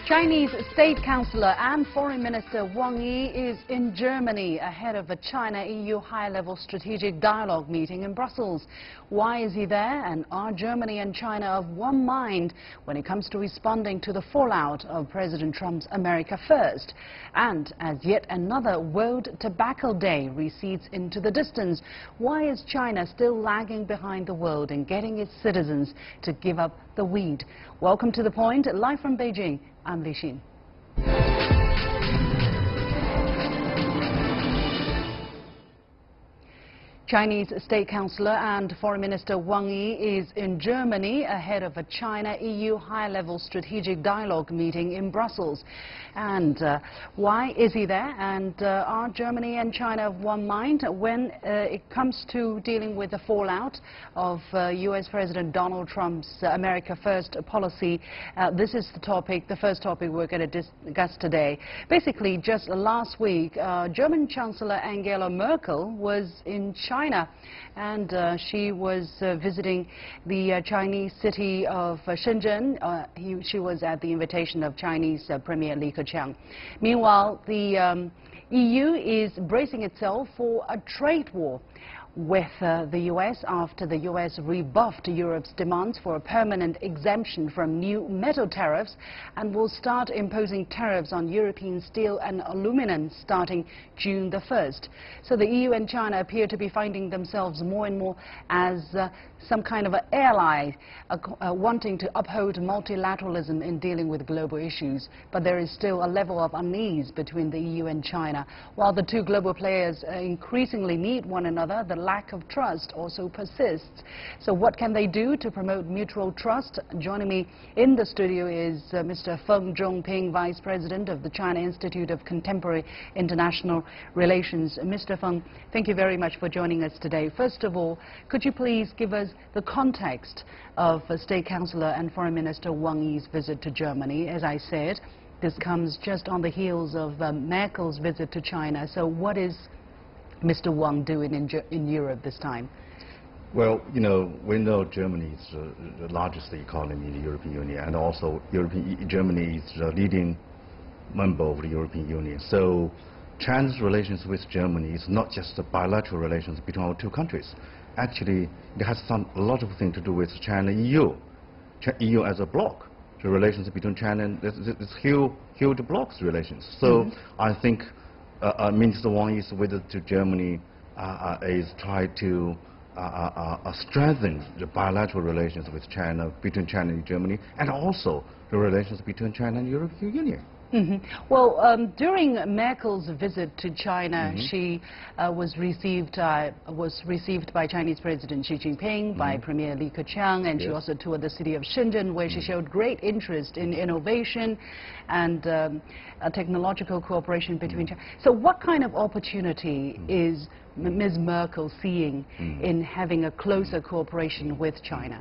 Chinese State Councillor and Foreign Minister Wang Yi is in Germany ahead of a China-EU high-level strategic dialogue meeting in Brussels. Why is he there, and are Germany and China of one mind when it comes to responding to the fallout of President Trump's America First? And as yet another World Tobacco Day recedes into the distance, why is China still lagging behind the world in getting its citizens to give up the weed? Welcome to The Point, live from Beijing. I'm Li Xin. Chinese State Councillor and Foreign Minister Wang Yi is in Germany ahead of a China-EU high-level strategic dialogue meeting in Brussels. And why is he there? And are Germany and China of one mind when it comes to dealing with the fallout of U.S. President Donald Trump's America First policy? This is the first topic we're going to discuss today. Basically, just last week, German Chancellor Angela Merkel was in China, and she was visiting the Chinese city of Shenzhen. She was at the invitation of Chinese Premier Li Keqiang. Meanwhile, the EU is bracing itself for a trade war with the U.S. after the U.S. rebuffed Europe's demands for a permanent exemption from new metal tariffs and will start imposing tariffs on European steel and aluminum starting June the 1st. So the EU and China appear to be finding themselves more and more as some kind of an ally, wanting to uphold multilateralism in dealing with global issues. But there is still a level of unease between the EU and China. While the two global players increasingly need one another, the lack of trust also persists. So what can they do to promote mutual trust? Joining me in the studio is Mr. Feng Zhongping, Vice President of the China Institute of Contemporary International Relations. Mr. Feng, thank you very much for joining us today. First of all, could you please give us the context of State Councillor and Foreign Minister Wang Yi's visit to Germany? As I said, this comes just on the heels of Merkel's visit to China. So what is Mr. Wang doing in Europe this time? Well, you know, we know Germany is the largest economy in the European Union, and also Germany is the leading member of the European Union. So China's relations with Germany is not just the bilateral relations between our two countries. Actually, it has a lot of things to do with China and EU. EU as a bloc. The relations between China and this huge bloc's relations. So I think Minister Wang Yi's visit to Germany is trying to strengthen the bilateral relations with China, between China and Germany, and also the relations between China and the European Union. Well, during Merkel's visit to China, she was received by Chinese President Xi Jinping, by Premier Li Keqiang, and she also toured the city of Shenzhen, where she showed great interest in innovation and technological cooperation between China. So what kind of opportunity is Ms. Merkel seeing in having a closer cooperation with China?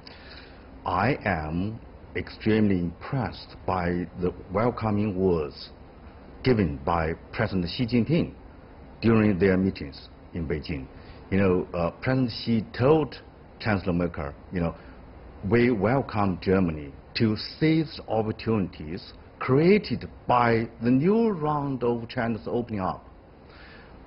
I am extremely impressed by the welcoming words given by President Xi Jinping during their meetings in Beijing. You know, President Xi told Chancellor Merkel, you know, we welcome Germany to seize opportunities created by the new round of China's opening up.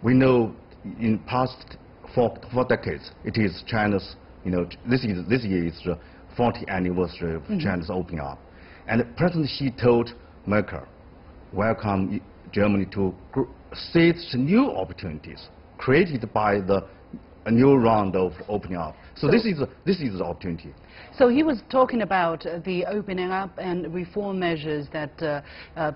We know in past four decades, it is China's, you know, this year is the 40th anniversary of China's opening up. And President Xi told Merkel, welcome Germany to seize new opportunities created by the new round of opening up. So this is the opportunity. So he was talking about the opening up and reform measures that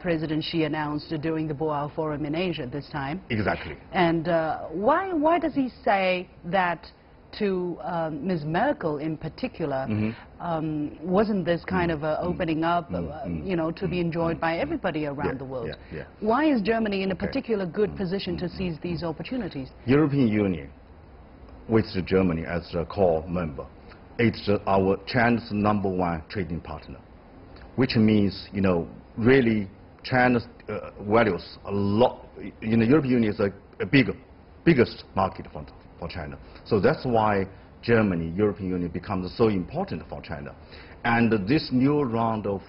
President Xi announced during the Boao Forum in Asia this time. Exactly. And why does he say that to Ms. Merkel in particular? Wasn't this kind of opening up, you know, to be enjoyed by everybody around the world? Why is Germany in a particular good position to seize these opportunities? European Union, with Germany as a core member, it's our China's #1 trading partner, which means, you know, really China values a lot. You know, European Union is a biggest market for China. So that's why Germany, European Union becomes so important for China. And this new round of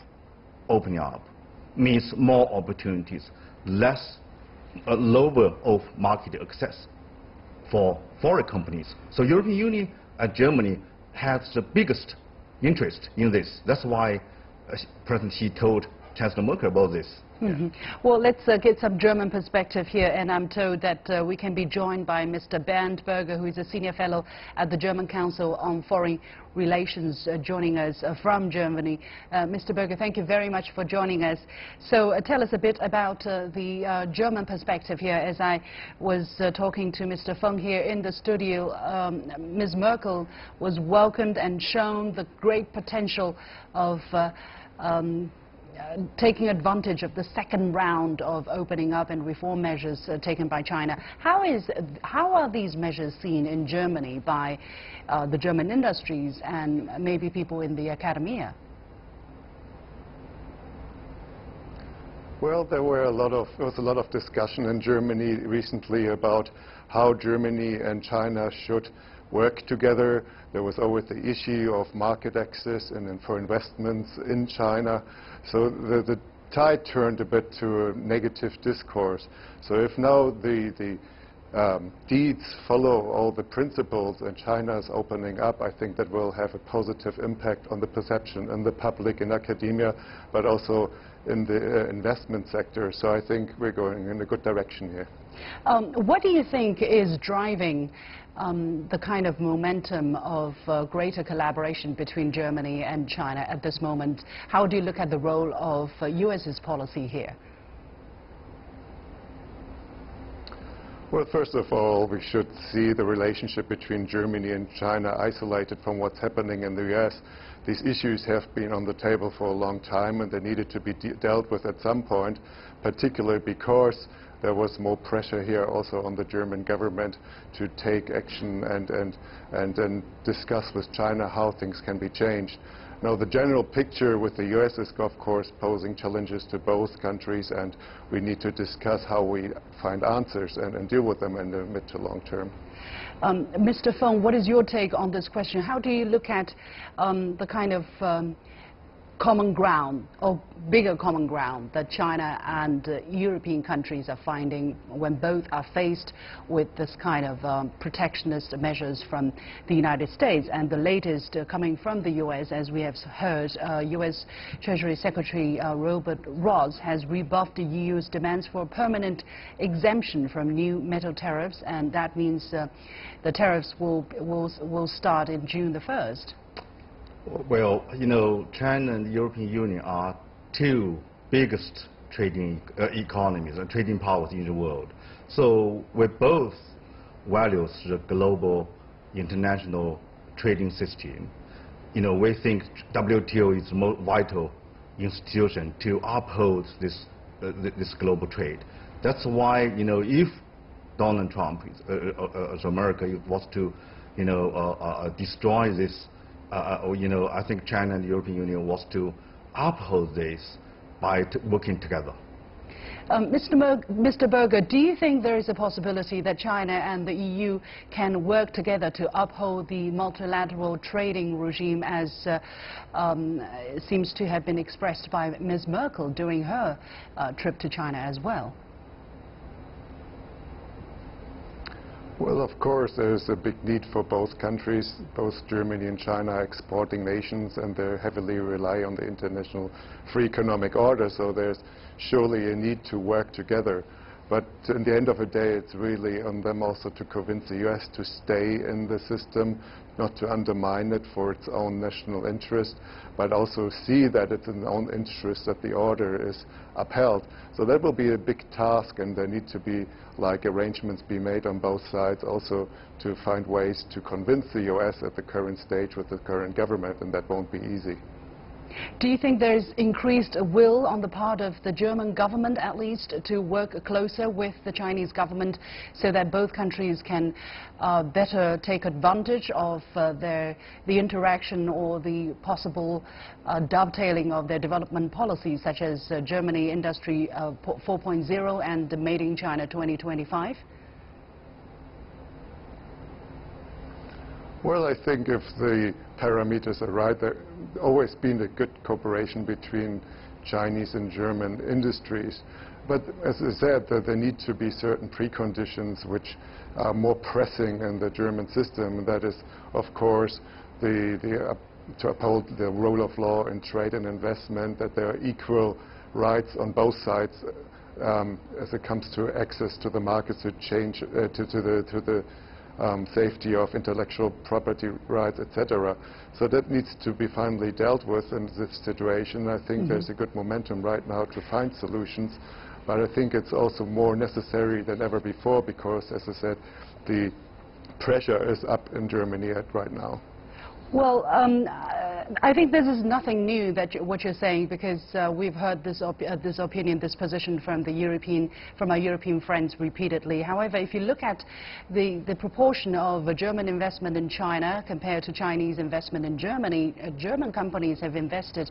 opening up means more opportunities, lower of market access for foreign companies. So European Union and Germany has the biggest interest in this. That's why President Xi told Chancellor Merkel about this. Mm-hmm. Well, let's get some German perspective here, and I'm told that we can be joined by Mr. Bernd Berger, who is a senior fellow at the German Council on Foreign Relations, joining us from Germany. Mr. Berger, thank you very much for joining us. So tell us a bit about the German perspective here. As I was talking to Mr. Feng here in the studio, Ms. Merkel was welcomed and shown the great potential of taking advantage of the second round of opening up and reform measures taken by China. How are these measures seen in Germany by the German industries and maybe people in the academia? Well, there was a lot of discussion in Germany recently about how Germany and China should work together. There was always the issue of market access and for investments in China. So the tide turned a bit to a negative discourse. So if now the deeds follow all the principles and China is opening up, I think that will have a positive impact on the perception in the public, in academia, but also in the investment sector. So I think we're going in a good direction here. What do you think is driving the kind of momentum of greater collaboration between Germany and China at this moment? How do you look at the role of U.S.'s policy here? Well, first of all, we should see the relationship between Germany and China isolated from what's happening in the U.S. These issues have been on the table for a long time, and they needed to be dealt with at some point, particularly because there was more pressure here also on the German government to take action and discuss with China how things can be changed. Now, the general picture with the U.S. is, of course, posing challenges to both countries, and we need to discuss how we find answers and deal with them in the mid to long term. Mr. Feng, what is your take on this question? How do you look at the kind of common ground, or bigger common ground, that China and European countries are finding when both are faced with this kind of protectionist measures from the United States? And the latest coming from the U.S., as we have heard, U.S. Treasury Secretary Robert Ross has rebuffed the EU's demands for a permanent exemption from new metal tariffs, and that means the tariffs will start in June the 1st. Well, you know, China and the European Union are two biggest trading economies and trading powers in the world. So we both value the global international trading system. You know, we think WTO is the most vital institution to uphold this global trade. That's why, you know, if Donald Trump, as America, was to, you know, destroy this, you know, I think China and the European Union was to uphold this by working together. Mr. Berger, do you think there is a possibility that China and the EU can work together to uphold the multilateral trading regime, as seems to have been expressed by Ms. Merkel during her trip to China as well? Well, of course, there's a big need for both countries. Both Germany and China are exporting nations, and they heavily rely on the international free economic order, so there's surely a need to work together. But in the end of the day, it's really on them also to convince the U.S. to stay in the system, not to undermine it for its own national interest, but also see that it's in their own interest that the order is upheld. So that will be a big task, and there need to be arrangements be made on both sides also to find ways to convince the U.S. at the current stage with the current government, and that won't be easy. Do you think there is increased will on the part of the German government, at least, to work closer with the Chinese government so that both countries can better take advantage of the interaction or the possible dovetailing of their development policies, such as Germany Industry 4.0 and Made in China 2025? Well, I think if the parameters are right, there's always been a good cooperation between Chinese and German industries. But as I said, that there need to be certain preconditions which are more pressing in the German system. That is, of course, to uphold the rule of law in trade and investment, that there are equal rights on both sides as it comes to access to the markets, to the safety of intellectual property rights, etc. So that needs to be finally dealt with in this situation. I think there's a good momentum right now to find solutions, but I think it's also more necessary than ever before because, as I said, the pressure is up in Germany right now. Well, I think this is nothing new what you're saying, because we've heard this opinion, this position from our European friends repeatedly. However, if you look at the proportion of German investment in China compared to Chinese investment in Germany, German companies have invested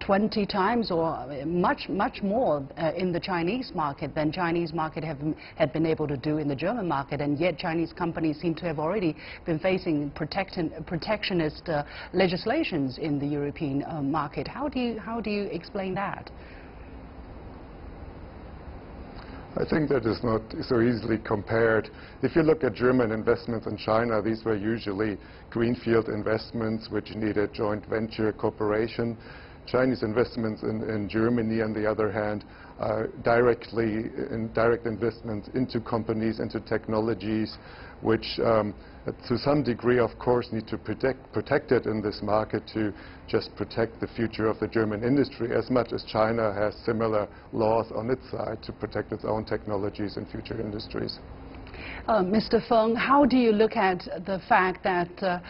20 times or much more in the Chinese market than Chinese market had been able to do in the German market, and yet Chinese companies seem to have already been facing protectionist legislations in the European market. How do you explain that? I think that is not so easily compared. If you look at German investments in China, these were usually greenfield investments which needed joint venture cooperation. Chinese investments in Germany, on the other hand, are direct investments into companies, into technologies, which to some degree, of course, need to protect it in this market to just protect the future of the German industry, as much as China has similar laws on its side to protect its own technologies and future industries. Mr. Feng, how do you look at the fact that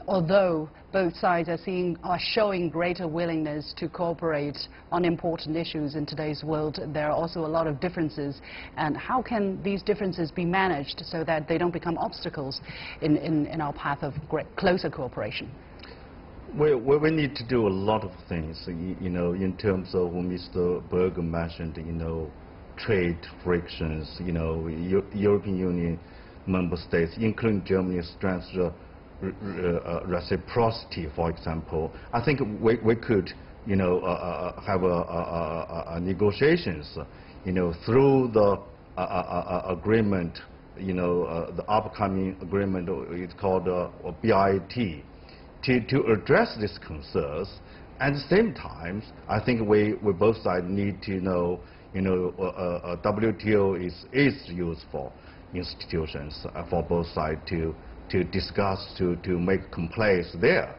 although both sides are showing greater willingness to cooperate on important issues in today's world, there are also a lot of differences, and how can these differences be managed so that they don't become obstacles in our path of closer cooperation? Well, we need to do a lot of things, in terms of what Mr. Berger mentioned, trade frictions, European Union member states, including Germany, strengthen reciprocity, for example. I think we could, have negotiations, through the agreement, the upcoming agreement. It's called BIT, to address these concerns. At the same time, I think we both sides need to know, WTO is useful institutions for both sides to discuss, to make complaints there.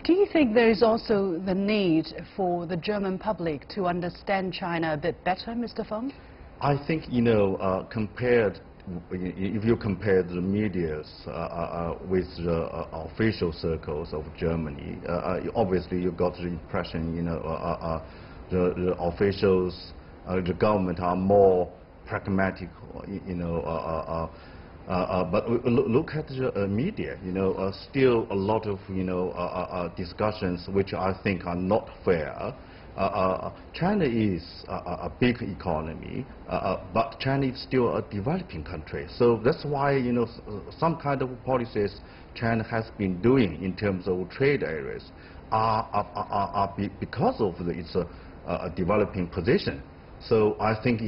Do you think there is also the need for the German public to understand China a bit better, Mr. Feng? I think, if you compare the media with the official circles of Germany, obviously you got the impression, the officials, the government are more pragmatic, but look at the media, still a lot of, discussions which I think are not fair. China is a big economy, but China is still a developing country. So that's why, some kind of policies China has been doing in terms of trade areas are because of its developing position. So I think,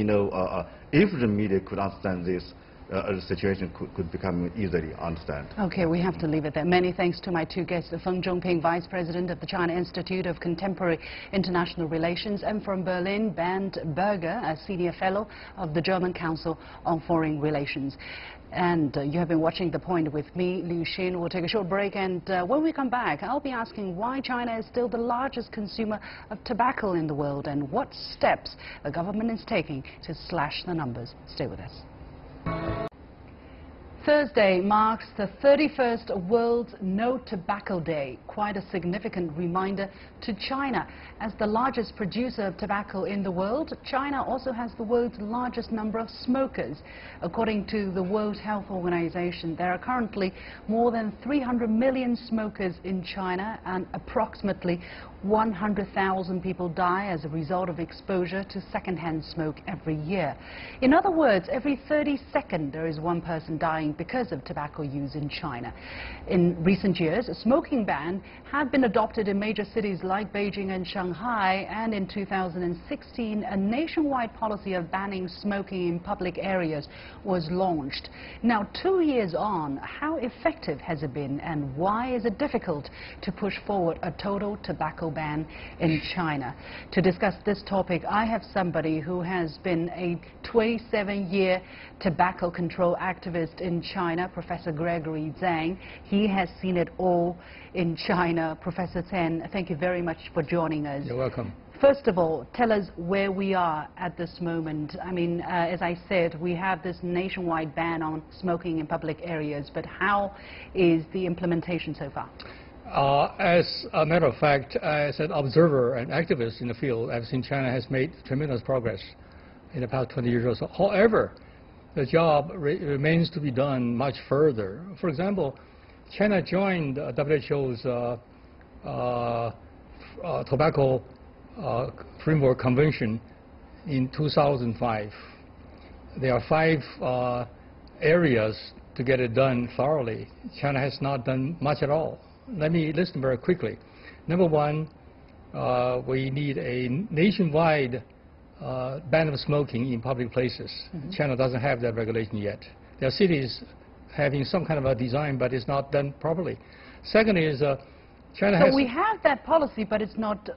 if the media could understand this, the situation could become easily understood. Okay, we have to leave it there. Many thanks to my two guests, Feng Zhongping, Vice President of the China Institute of Contemporary International Relations, and from Berlin, Bernd Berger, a Senior Fellow of the German Council on Foreign Relations. And you have been watching The Point with me, Liu Xin. We'll take a short break, and when we come back, I'll be asking why China is still the largest consumer of tobacco in the world and what steps the government is taking to slash the numbers. Stay with us. Thursday marks the 31st World No Tobacco Day, quite a significant reminder to China. As the largest producer of tobacco in the world, China also has the world's largest number of smokers. According to the World Health Organization, there are currently more than 300 million smokers in China, and approximately 100,000 people die as a result of exposure to secondhand smoke every year. In other words, every 32nd there is one person dying because of tobacco use in China. In recent years, a smoking ban had been adopted in major cities like Beijing and Shanghai, and in 2016 a nationwide policy of banning smoking in public areas was launched. Now, 2 years on, how effective has it been, and why is it difficult to push forward a total tobacco ban in China? To discuss this topic, I have somebody who has been a 27-year tobacco control activist in China, Professor Gregory Tsang. He has seen it all in China. Professor Tsang, thank you very much for joining us. You're welcome. First of all, tell us where we are at this moment. I mean, as I said, we have this nationwide ban on smoking in public areas, but how is the implementation so far? As a matter of fact, as an observer and activist in the field, I've seen China has made tremendous progress in the past 20 years or so. However, the job remains to be done much further. For example, China joined WHO's Tobacco Framework Convention in 2005. There are 5 areas to get it done thoroughly. China has not done much at all. Let me list them very quickly. Number one, we need a nationwide ban of smoking in public places. Mm-hmm. China doesn't have that regulation yet. There are cities having some kind of a design, but it's not done properly. Second is China has... So we have that policy, but it's not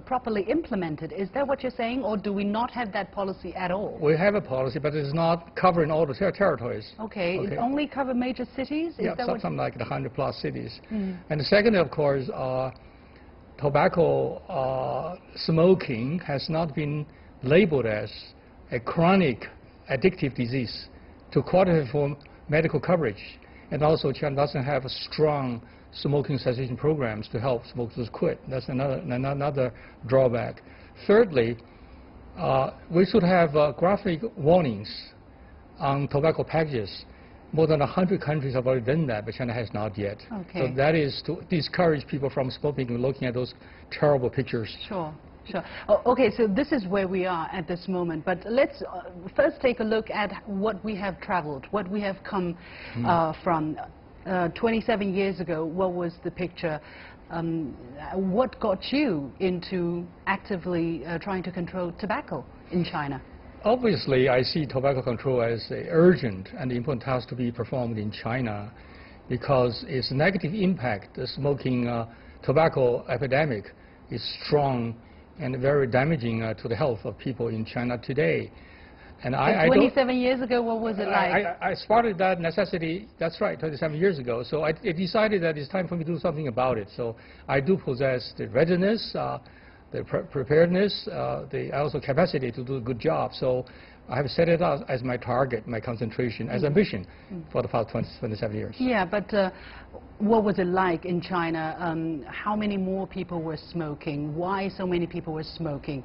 properly implemented. Is that what you're saying, or do we not have that policy at all? We have a policy, but it's not covering all the territories. Okay. It only covers major cities? Yeah, something like the 100+ cities. Mm. And the second, of course, tobacco smoking has not been labeled as a chronic addictive disease to qualify for medical coverage. And also, China doesn't have a strong smoking cessation programs to help smokers quit. That's another drawback. Thirdly, we should have graphic warnings on tobacco packages. More than 100 countries have already done that, but China has not yet. Okay. So that is to discourage people from smoking and looking at those terrible pictures. Sure. Sure. Oh, okay, so this is where we are at this moment. But let's first take a look at what we have traveled, what we have come from. 27 years ago, what was the picture? What got you into actively trying to control tobacco in China? Obviously, I see tobacco control as an urgent and important task to be performed in China because its negative impact, the smoking tobacco epidemic, is strong and very damaging to the health of people in China today. And 27 years ago, what was it like? I spotted that necessity, that's right, 27 years ago. So I decided that it's time for me to do something about it. So I do possess the readiness, the preparedness, the also capacity to do a good job. So I have set it out as my target, my concentration, as ambition for the past 27 years. Yeah, but what was it like in China? How many more people were smoking? Why so many people were smoking?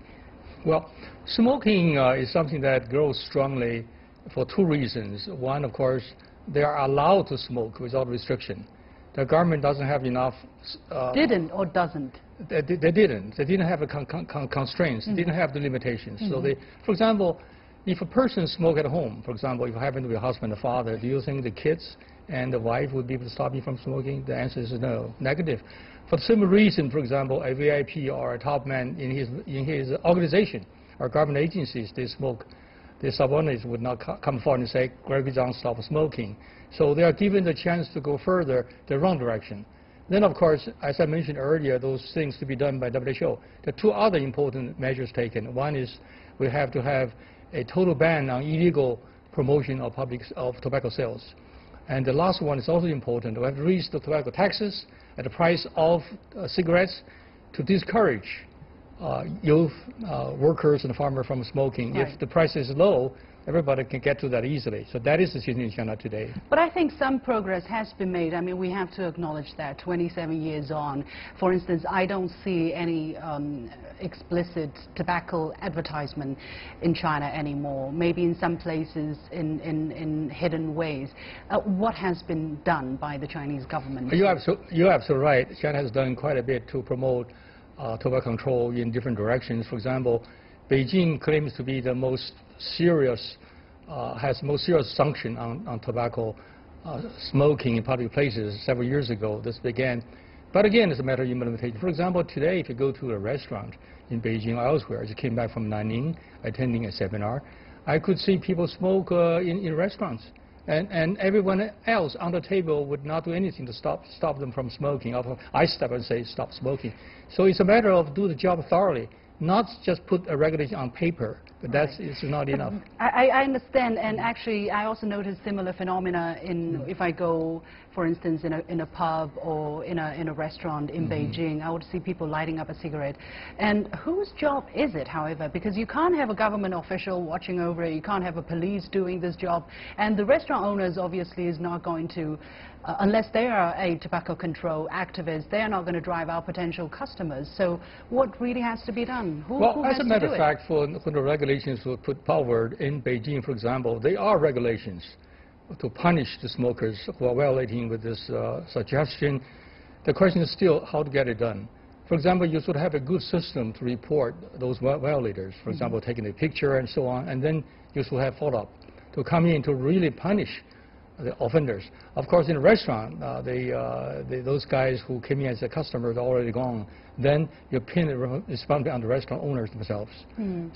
Well, smoking is something that grows strongly for 2 reasons. One, of course, they are allowed to smoke without restriction. The government doesn't have enough... didn't or doesn't? They didn't. They didn't have the constraints. They didn't have the limitations. So they, for example, if a person smokes at home, for example, if you happen to be a husband or father, do you think the kids and the wife would be able to stop you from smoking? The answer is no, negative. For the same reason, for example, a VIP or a top man in his organization or government agencies, they smoke, their subordinates would not come forward and say, Gregory Tsang, stop smoking. So they are given the chance to go further the wrong direction. Then, of course, as I mentioned earlier, those things to be done by WHO. There are 2 other important measures taken. One is we have to have a total ban on illegal promotion of tobacco sales. And the last one is also important. We have to raise the tobacco taxes at the price of cigarettes to discourage youth, workers and farmers from smoking. Right. If the price is low, everybody can get to that easily. So that is the situation in China today. But I think some progress has been made. I mean, we have to acknowledge that 27 years on. For instance, I don't see any explicit tobacco advertisement in China anymore, maybe in some places in hidden ways. What has been done by the Chinese government? You're absolutely right. China has done quite a bit to promote tobacco control in different directions. For example, Beijing claims to be the most serious, has most serious sanction on tobacco smoking in public places several years ago. This began. But again, it's a matter of implementation. For example, today, if you go to a restaurant in Beijing or elsewhere, I just came back from Nanning, attending a seminar, I could see people smoke in restaurants. And everyone else on the table would not do anything to stop them from smoking. I step and say, stop smoking. So it's a matter of do the job thoroughly, not just put a regulation on paper. But that's it's not enough. I understand, and actually, I also noticed similar phenomena if I go, for instance, in a pub or in a restaurant in Beijing. I would see people lighting up a cigarette. And whose job is it, however? Because you can't have a government official watching over it. You can't have a police doing this job. And the restaurant owners obviously is not going to, unless they are a tobacco control activist, they are not going to drive out potential customers. So what really has to be done? Who as a matter of fact, when the regulations were put forward in Beijing, for example, they are regulations to punish the smokers who are violating with this suggestion. The question is still how to get it done. For example, you should have a good system to report those violators, for example, taking a picture and so on, and then you should have follow-up to come in to really punish the offenders. Of course, in a restaurant, those guys who came in as a customer are already gone. Then you pin the responsibility on the restaurant owners themselves.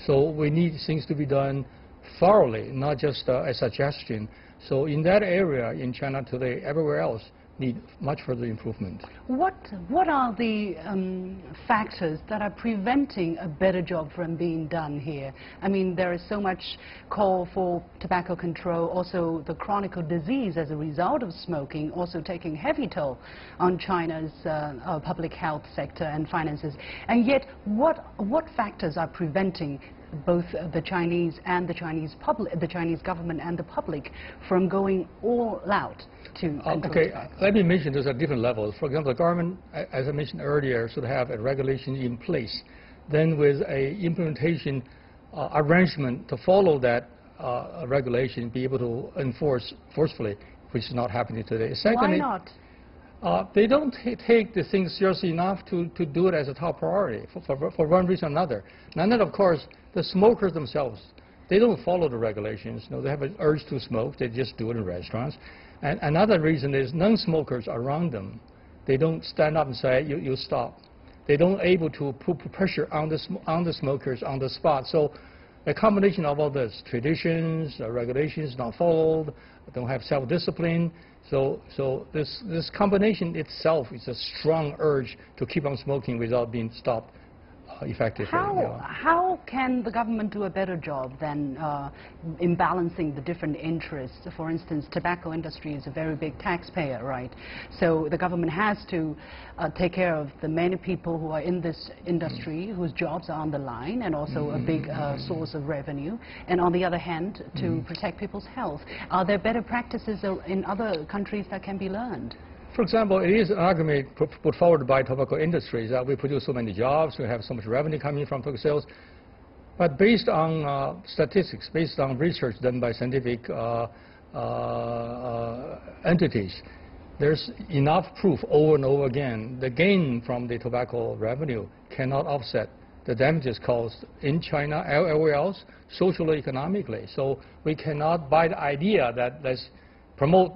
So we need things to be done thoroughly, not just a suggestion. So in that area, in China today, everywhere else, need much further improvement. What are the factors that are preventing a better job from being done here? I mean, there is so much call for tobacco control, also the chronic disease as a result of smoking, also taking heavy toll on China's public health sector and finances. And yet, what factors are preventing both the Chinese and the Chinese public, the Chinese government and the public, from going all out to okay, let me mention those at different levels. For example, the government, as I mentioned earlier, should have a regulation in place. Then with a implementation arrangement to follow that regulation, be able to enforce forcefully, which is not happening today. Secondly, why not? They don't take the thing seriously enough to do it as a top priority for one reason or another. And then, of course, the smokers themselves, they don't follow the regulations. You know, they have an urge to smoke. They just do it in restaurants. And another reason is non-smokers around them. They don't stand up and say, you stop. They don't able to put pressure on the smokers on the spot. So a combination of all this, traditions, regulations not followed, don't have self-discipline. So this combination itself is a strong urge to keep on smoking without being stopped effectively. How can the government do a better job than in balancing the different interests? For instance, tobacco industry is a very big taxpayer, right? So the government has to take care of the many people who are in this industry, whose jobs are on the line, and also a big source of revenue. And on the other hand, to protect people's health. Are there better practices in other countries that can be learned? For example, it is an argument put forward by tobacco industries that we produce so many jobs, we have so much revenue coming from tobacco sales. But based on statistics, based on research done by scientific entities, there's enough proof over and over again the gain from the tobacco revenue cannot offset the damages caused in China, everywhere else, socially, economically. So we cannot buy the idea that let's promote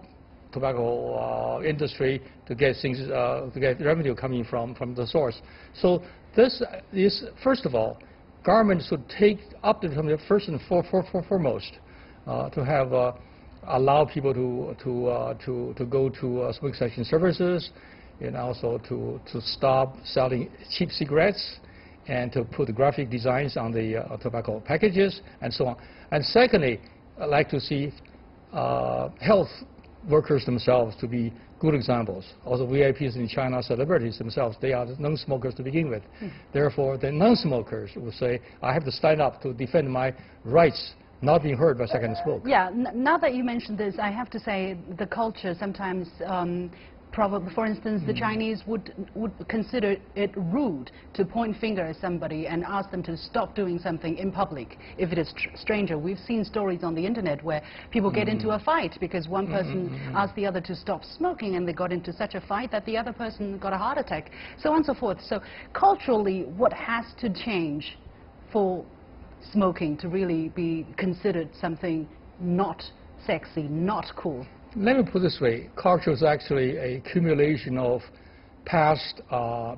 tobacco industry to get things, to get revenue coming from the source. So this is, first of all, government should take up the first and foremost to have allow people to go to smoke cessation services, and also to stop selling cheap cigarettes, and to put graphic designs on the tobacco packages, and so on. And secondly, I'd like to see health workers themselves to be good examples. Also, VIPs in China, celebrities themselves, they are non-smokers to begin with. Therefore, the non-smokers will say, I have to stand up to defend my rights, not being heard by second smoke. Yeah, now that you mentioned this, I have to say the culture sometimes probably, for instance, the Chinese would consider it rude to point finger at somebody and ask them to stop doing something in public if it is stranger. We've seen stories on the internet where people get into a fight because one person asked the other to stop smoking, and they got into such a fight that the other person got a heart attack, so on and so forth. So culturally, what has to change for smoking to really be considered something not sexy, not cool? Let me put it this way. Culture is actually a accumulation of past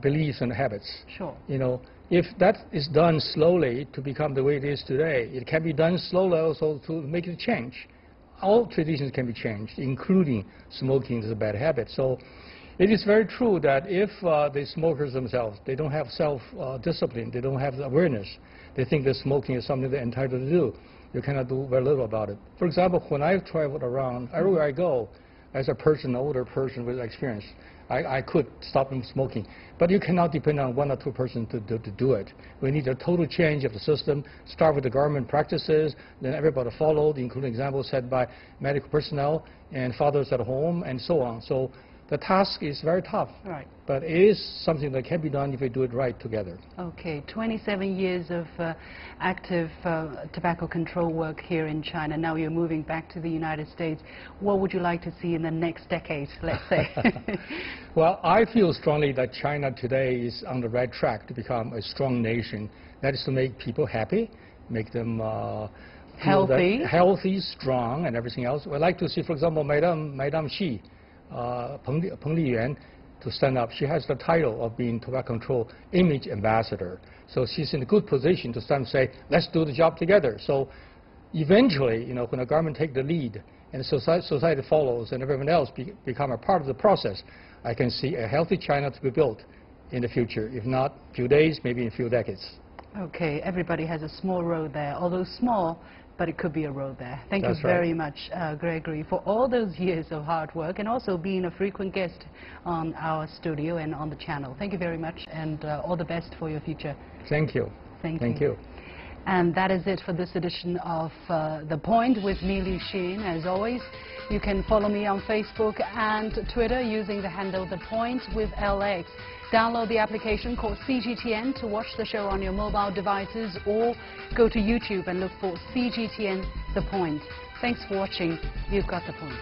beliefs and habits. Sure. You know, if that is done slowly to become the way it is today, it can be done slowly also to make it change. All traditions can be changed, including smoking is a bad habit. So it is very true that if the smokers themselves, they don't have self-discipline, they don't have the awareness, they think that smoking is something they're entitled to do, you cannot do very little about it. For example, when I've traveled around, everywhere I go, as a person, an older person with experience, I could stop them smoking. But you cannot depend on one or two persons to do it. We need a total change of the system, start with the government practices, then everybody followed, including examples set by medical personnel and fathers at home, and so on. So the task is very tough, right, but it is something that can be done if we do it right together. Okay, 27 years of active tobacco control work here in China. Now you're moving back to the United States. What would you like to see in the next decade, let's say? Well, I feel strongly that China today is on the right track to become a strong nation. That is to make people happy, make them healthy, strong, and everything else. I'd like to see, for example, Madame Xi, Peng Liyuan, to stand up. She has the title of being tobacco control image ambassador. So she's in a good position to stand and say, let's do the job together. So eventually, you know, when the government take the lead and society follows and everyone else become a part of the process, I can see a healthy China to be built in the future. If not a few days, maybe in a few decades. Okay, everybody has a small road there, although small, but it could be a road there. Thank you very much, Gregory, for all those years of hard work and also being a frequent guest on our studio and on the channel. Thank you very much, and all the best for your future. Thank you. Thank you. And that is it for this edition of The Point with me, Li Xin. As always, you can follow me on Facebook and Twitter using the handle The Point with LX. Download the application called CGTN to watch the show on your mobile devices, or go to YouTube and look for CGTN The Point. Thanks for watching. You've got the point.